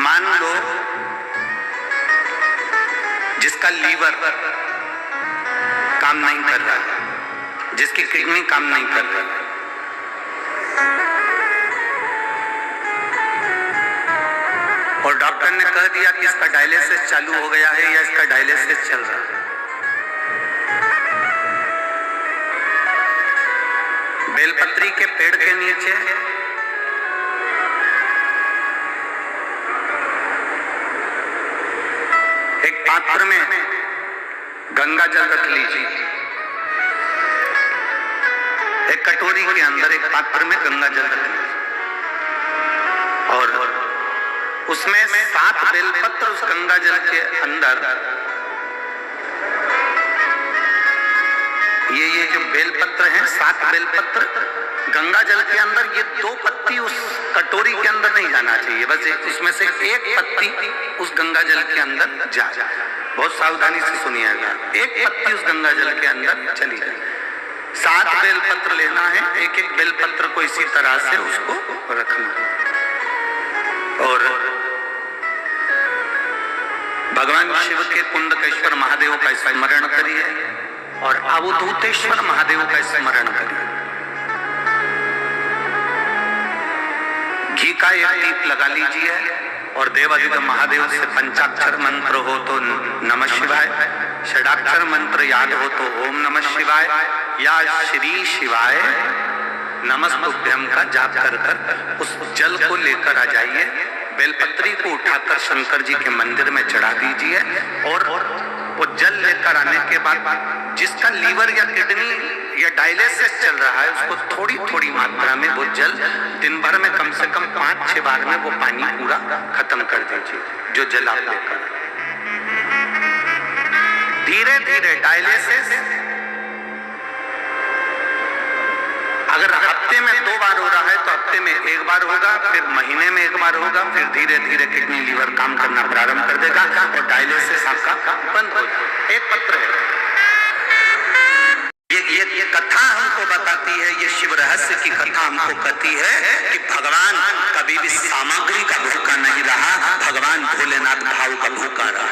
मान लो जिसका लीवर काम नहीं कर रहा है, जिसकी किडनी काम नहीं कर रही, और डॉक्टर ने कह दिया कि इसका डायलिसिस चालू हो गया है या इसका डायलिसिस चल रहा है। बेलपत्री के पेड़ के नीचे एक पात्र में गंगा जल रख लीजिए। एक कटोरी के अंदर एक पात्र में गंगा जल रख लीजिए और उसमें 7 बेलपत्र उस गंगा जल के अंदर, ये जो बेलपत्र हैं 7 बेलपत्र गंगा जल के अंदर, ये 2 पत्ती उस कटोरी के अंदर नहीं जाना चाहिए, बस उसमें से एक पत्ती उस गंगा जल के अंदर जाए। बहुत सावधानी से सुनिएगा, एक पत्ती उस गंगा जल के अंदर चली जाए। 7 बेलपत्र लेना है, एक एक बेलपत्र को इसी तरह से उसको रखना और भगवान शिव के कुंडकेश्वर महादेव का स्मरण करिए और अवधूतेश्वर महादेव का स्मरण करिए। घी का एक दीप लगा लीजिए और देवाधिदेव महादेव से पंचाक्षर मंत्र हो तो नमः शिवाय, षडाक्षर मंत्र याद हो तो ओम नमः शिवाय या श्री शिवाय नमस्तुभ्यम का जाप कर कर उस जल को लेकर आ जाइए। बेलपत्री को उठाकर शंकर जी के मंदिर में चढ़ा दीजिए और वो जल लेकर आने के बाद जिसका लीवर या किडनी या डायलिसिस चल रहा है उसको थोड़ी थोड़ी मात्रा में वो जल दिन भर में कम से कम 5-6 बार में वो पानी पूरा खत्म कर दीजिए जो जल आप लेकर। धीरे धीरे डायलिसिस अगर हफ्ते में 2 बार हो रहा है तो हफ्ते में 1 बार होगा, फिर महीने में 1 बार होगा, फिर धीरे धीरे किडनी लीवर काम करना प्रारंभ कर देगा और डायलिसिस आपका बंद हो जाएगा। एक पत्र है, ये कथा हमको बताती है, ये शिव रहस्य की कथा हमको कहती है कि भगवान कभी भी सामग्री का भूखा नहीं रहा, भगवान भोलेनाथ भाव का भूखा रहा।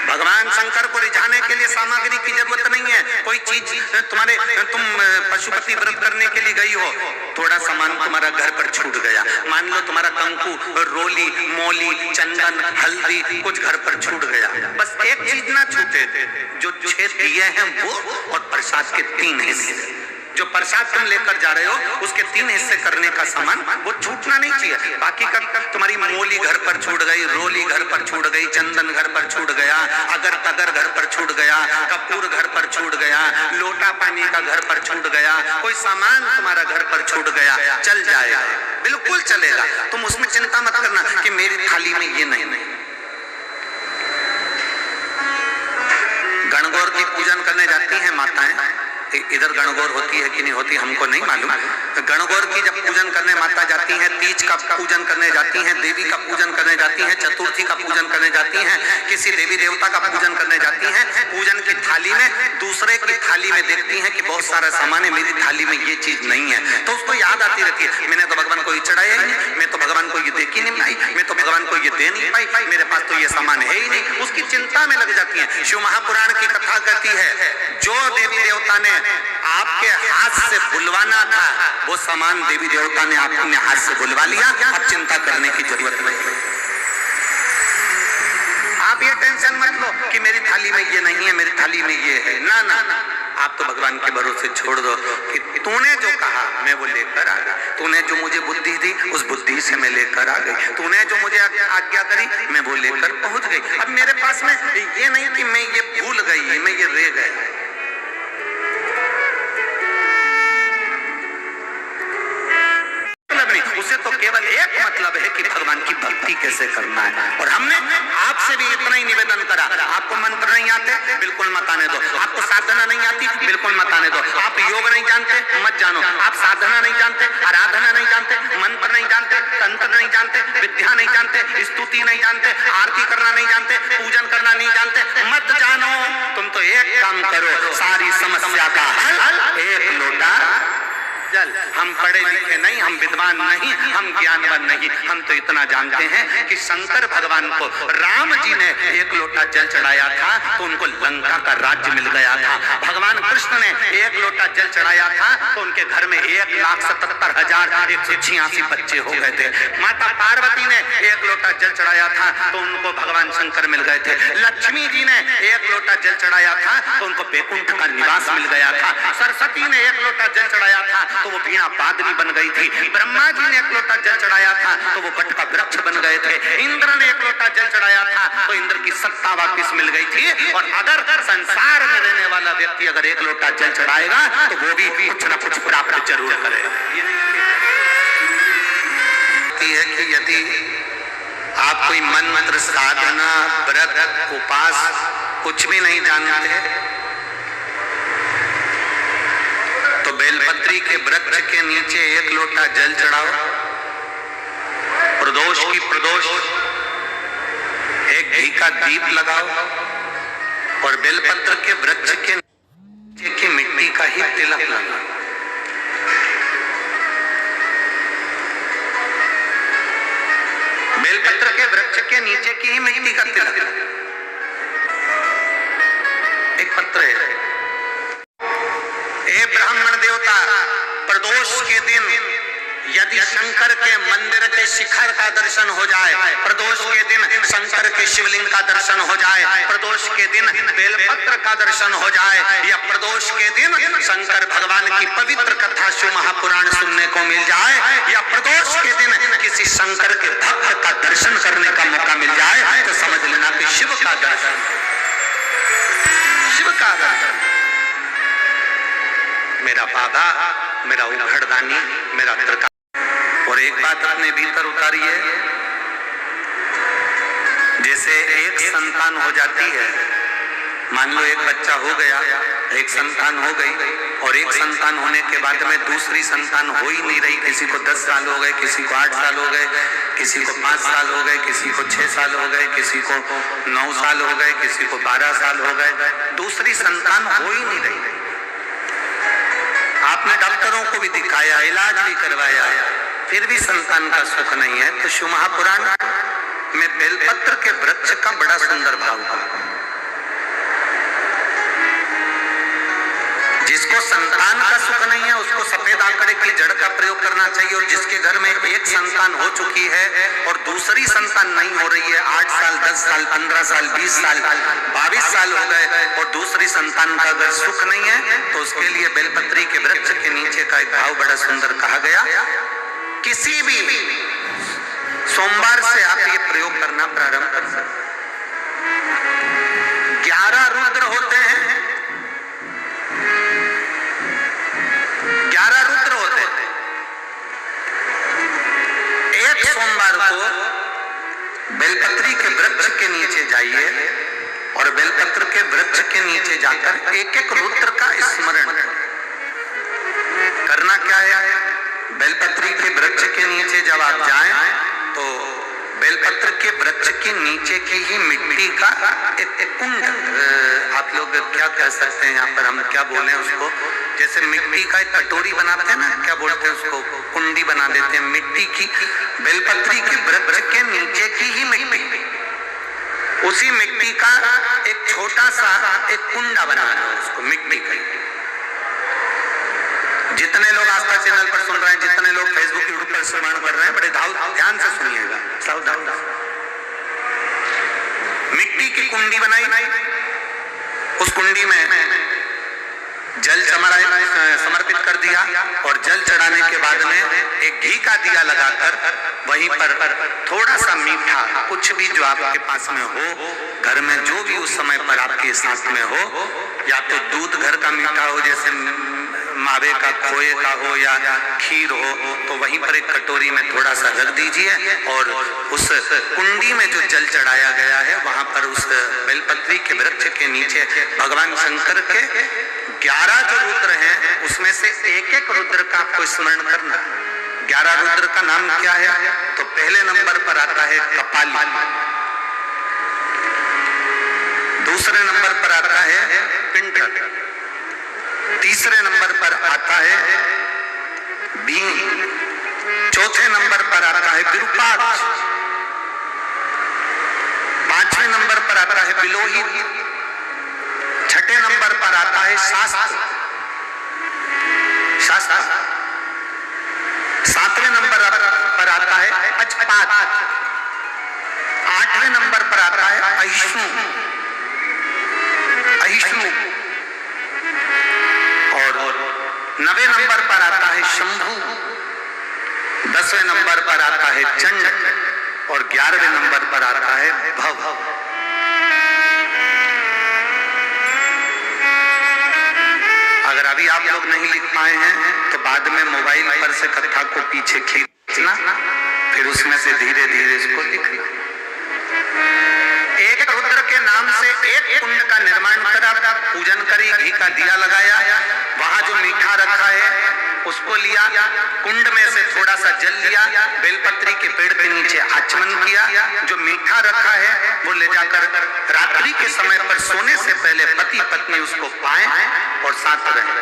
भगवान शंकर को रिझाने के लिए सामग्री की जरूरत नहीं है। कोई चीज तुम पशुपति व्रत करने के लिए गई हो, थोड़ा सामान तुम्हारा घर पर छूट गया, मान लो तुम्हारा कंकु, रोली, मोली, चंदन, हल्दी कुछ घर पर छूट गया, बस एक चीज ना छूटे, जो 6 दिए हैं वो और प्रसाद के 3 हिस्से। जो प्रसाद तुम लेकर जा रहे हो उसके 3 हिस्से करने का सामान वो छूटना नहीं चाहिए। बाकी का तुम्हारी मोली घर पर छूट गई, रोली घर पर छूट गई, चंदन घर पर छूट गया, अगर तगर घर पर छूट गया, कपूर घर पर छूट गया, लोटा पानी का घर पर छूट गया, कोई सामान तुम्हारा घर पर छूट गया, चल जाएगा, बिल्कुल चलेगा। तुम उसमें चिंता मत करना कि मेरी थाली में ये नहीं। गणगौर की पूजन करने जाती हैं माताएं, इधर गणगौर होती है कि नहीं होती हमको नहीं मालूम। गणगौर की जब पूजन करने माता जाती हैं, तीज का पूजन करने जाती हैं, देवी का पूजन करने जाती हैं, चतुर्थी का पूजन करने जाती हैं, किसी देवी देवता का पूजन करने जाती हैं, पूजन की थाली में दूसरे की थाली में देखती हैं कि बहुत सारा सामान है, मेरी थाली में ये चीज नहीं है, तो उसको याद आती रहती है मैंने तो भगवान को ये चढ़ाया ही नहीं, मैं तो भगवान को ये देख ही नहीं पाई, मैं तो भगवान को ये दे नहीं पाई, मेरे पास तो ये सामान है ही नहीं, उसकी चिंता में लग जाती है। शिव महापुराण की कथा कहती है जो देवी देवता ने आपके हाथ से बुलवाना था वो सामान देवी देवता ने अपने हाथ से बुलवा लिया, अब चिंता करने की जरूरत नहीं। आप ये टेंशन मत लो कि मेरी थाली में ये नहीं है, मेरी थाली में ये है, ना ना ना, आप तो भगवान के भरोसे छोड़ दो कि तूने जो कहा मैं वो लेकर आ गई, तूने जो मुझे बुद्धि दी उस बुद्धि से मैं लेकर आ गई, तूने जो मुझे आज्ञा करी मैं वो लेकर पहुंच गई। अब मेरे पास में ये नहीं कि मैं ये भूल गई, मैं ये रह गया। उसे तो केवल एक मतलब है कि भगवान की भक्ति कैसे करना है। और हमने आपसे भी इतना ही निवेदन करा, आपको मंत्र नहीं आते बिल्कुल मत आने दो, आपको साधना नहीं आती बिल्कुल मत आने दो, आप योग नहीं जानते मत जानो, आप साधना नहीं जानते, आराधना नहीं जानते, मंत्र नहीं जानते, तंत्र नहीं जानते, विद्या नहीं जानते, स्तुति नहीं जानते, आरती करना नहीं जानते, पूजन करना नहीं जानते, मत जानो। तुम तो एक काम करो, सारी समस्या का हल एक लोटा हम पढ़े लिखे नहीं, हम विद्वान नहीं, हम ज्ञानवान नहीं, हम तो इतना जानते हैं कि शंकर भगवान को राम जी ने एक लोटा जल चढ़ाया था तो उनको लंका का राज्य मिल गया था। भगवान कृष्ण ने एक लोटा जल चढ़ाया था तो उनके घर में 1,77,186 बच्चे हो गए थे। माता पार्वती ने एक लोटा जल चढ़ाया था तो उनको भगवान शंकर मिल गए थे। लक्ष्मी जी ने एक लोटा जल चढ़ाया था तो उनको बैकुंठ का निवास मिल गया था। सरस्वती ने एक लोटा जल चढ़ाया था तो वो वीणा पादनी बन गई थी। ब्रह्मा जी ने एक लोटा जल चढ़ाया था तो वो बट का वृक्ष बन गए थे। इंद्र ने एक लोटा जल चढ़ाया था तो इंद्र की सत्ता वापस मिल गई थी। और अगर संसार में रहने वाला व्यक्ति अगर एक लोटा जल चढ़ाएगा तो वो भी कुछ न कुछ प्राप्त जरूर करेगा। है कि यदि आप कोई मंत्र, साधना, व्रत, उपास कुछ भी नहीं जानते तो बेलपत्री के वृक्ष के नीचे एक लोटा जल चढ़ाओ, प्रदोष की प्रदोष एक घी का दीप लगाओ और बेलपत्र के वृक्ष के नीचे की मिट्टी का ही तिलक लगाओ। बेलपत्र के वृक्ष के नीचे की ही मिट्टी का तिलक, एक पत्र है। ए ब्राह्मण देवता, प्रदोष के दिन यदि शंकर के मंदिर के शिखर का दर्शन हो जाए, प्रदोष के दिन शंकर के शिवलिंग का दर्शन हो जाए, प्रदोष के दिन बेलपत्र का दर्शन हो जाए, या प्रदोष के दिन शंकर भगवान की पवित्र कथा शिव महापुराण सुनने को मिल जाए, या प्रदोष के दिन किसी शंकर के भक्त का दर्शन करने का मौका मिल जाए तो समझ लेना कि शिव का दर्शन, शिव का दर्शन। मेरा बाबा, मेरा उघड़दानी, मेरा त्रिकाल। और एक बात अपने भीतर उतारिए, जैसे एक संतान हो जाती है, मान लो एक बच्चा हो गया, एक संतान हो गई, और एक संतान होने के बाद में दूसरी संतान हो ही नहीं रही। किसी को 10 साल हो गए, किसी को 8 साल हो गए, किसी को 5 साल हो गए, किसी को 6 साल हो गए, किसी को 9 साल हो गए, किसी को 12 साल हो गए, दूसरी संतान हो ही नहीं रही। आपने डॉक्टरों को भी दिखाया, इलाज भी करवाया, फिर भी संतान का सुख नहीं है। तो शिव महापुराण में बेलपत्र के वृक्ष का बड़ा सुंदर भाव है। जिसको संतान का सुख नहीं है उसको सफेद आंकड़े की जड़ का प्रयोग करना चाहिए। और जिसके घर में एक संतान हो चुकी है और दूसरी संतान नहीं हो रही है, 8 साल, 10 साल, 15 साल, 20 साल, 22 साल हो गए और दूसरी संतान का अगर सुख नहीं है तो उसके लिए बेलपत्री के वृक्ष के नीचे का एक भाव बड़ा सुंदर कहा गया। किसी भी सोमवार से आप ये प्रयोग करना प्रारंभ कर सकते। 11 रुद्र होते हैं, 11 रुद्र होते हैं। एक सोमवार को बेलपत्री के वृक्ष के नीचे जाइए और बेलपत्र के वृक्ष के नीचे जाकर एक एक रुद्र का स्मरण करना। क्या है, बेलपत्री के वृक्ष के नीचे जब आप जाएं तो बेलपत्र के वृक्ष के नीचे की ही मिट्टी का एक कुंड, आप लोग क्या कह सकते हैं, यहाँ पर हम क्या बोले उसको, जैसे मिट्टी का एक कटोरी बनाते हैं ना, क्या बोलते हैं उसको, कुंडी बना देते हैं मिट्टी की। बेलपत्री के वृक्ष के नीचे की ही मिट्टी, उसी मिट्टी का एक छोटा सा एक कुंडा बना दो उसको, मिट्टी का। जितने लोग आस्था चैनल पर सुन रहे हैं, जितने लोग फेसबुक यूट्यूब पर श्रवण कर रहे हैं, बड़े ध्यान से सुनिएगा, सावधान। मिट्टी की कुंडी बनाई, उस कुंडी में जल समर्पित कर दिया और जल चढ़ाने के बाद में एक घी का दिया लगाकर वहीं पर थोड़ा सा मीठा, कुछ भी जो आपके पास में हो, घर में जो भी उस समय पर आपके साथ में हो, या तो दूध घर का मीठा हो, जैसे मावे का, खोए का हो या खीर हो, तो वहीं पर एक कटोरी में थोड़ा सा रख दीजिए और उस कुंडी में जो जल चढ़ाया गया है वहां पर उस बेलपत्री के वृक्ष के नीचे भगवान शंकर के 11 जो रुद्र हैं उसमें से एक एक रुद्र का आपको स्मरण करना। 11 रुद्र का नाम क्या है, तो पहले नंबर पर आता है कपाली, दूसरे नंबर पर आता है पिंडर, तीसरे नंबर पर आता है भीम। चौथे नंबर पर आता है विरूपाक्ष। पांचवें नंबर पर आता है विलोहित। छठे नंबर पर आता है शास्त्र। सातवें नंबर पर आता है पक्षपात। आठवें नंबर पर आता है अहिष्णु। और 9वें नंबर पर आता है शंभु। 10वें नंबर पर आता है चंड और 11वें नंबर पर आता है भव। अगर अभी आप लोग नहीं लिख पाए हैं तो बाद में मोबाइल पर से कथा को पीछे खींचना, फिर उसमें से धीरे धीरे इसको लिखना। एक रुद्र के नाम से एक कुंड का निर्माण करा, पूजन करी, घी का दिया लगाया, वहां जो मीठा रखा है उसको लिया, कुंड में से थोड़ा सा जल लिया, बेलपत्री के पेड़ के नीचे आचमन किया, जो मीठा रखा है वो ले जाकर रात्रि के समय पर सोने से पहले पति पत्नी उसको पाएं और साथ रहें।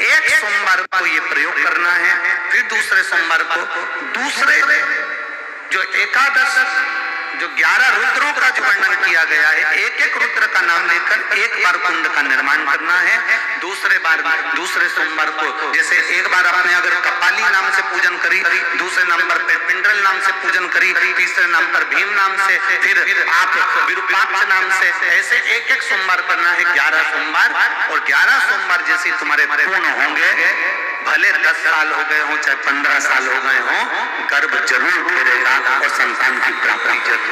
एक सोमवार को ये प्रयोग करना है, फिर दूसरे सोमवार को दूसरे जो एकादश जो 11 रुद्रों का जो वर्णन किया गया है, एक एक रुद्र का नाम लेकर एक बार कुंड का निर्माण करना है। दूसरे सोमवार को जैसे एक बार आपने अगर कपाली नाम से पूजन करी, दूसरे नंबर पर पिंडल नाम से पूजन करी, तीसरे नाम पर भीम नाम से, फिर आप विरूपाक्ष नाम से, ऐसे एक एक सोमवार करना है। 11 सोमवार, और 11 सोमवार जैसे तुम्हारे पूर्ण होंगे, भले 10 साल हो गए हो चाहे 15 साल हो गए हो, गर्भ जरूर फिरेगा और संतान की प्राप्ति जरूर।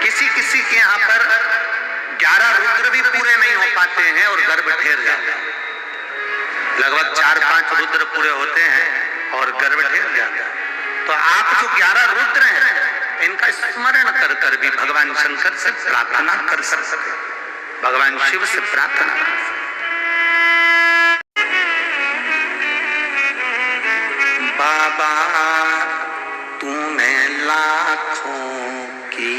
किसी के यहाँ पर 11 रुद्र भी पूरे नहीं हो पाते हैं और गर्भ ठेर जाता है। लगभग 4-5 रुद्र पूरे होते हैं और गर्भ ठेर जाता है। तो आप जो 11 रुद्र हैं इनका स्मरण कर कर भी भगवान शंकर से प्रार्थना कर सकते, भगवान शिव से प्रार्थना कर सकते। बाबा तूने लाखों की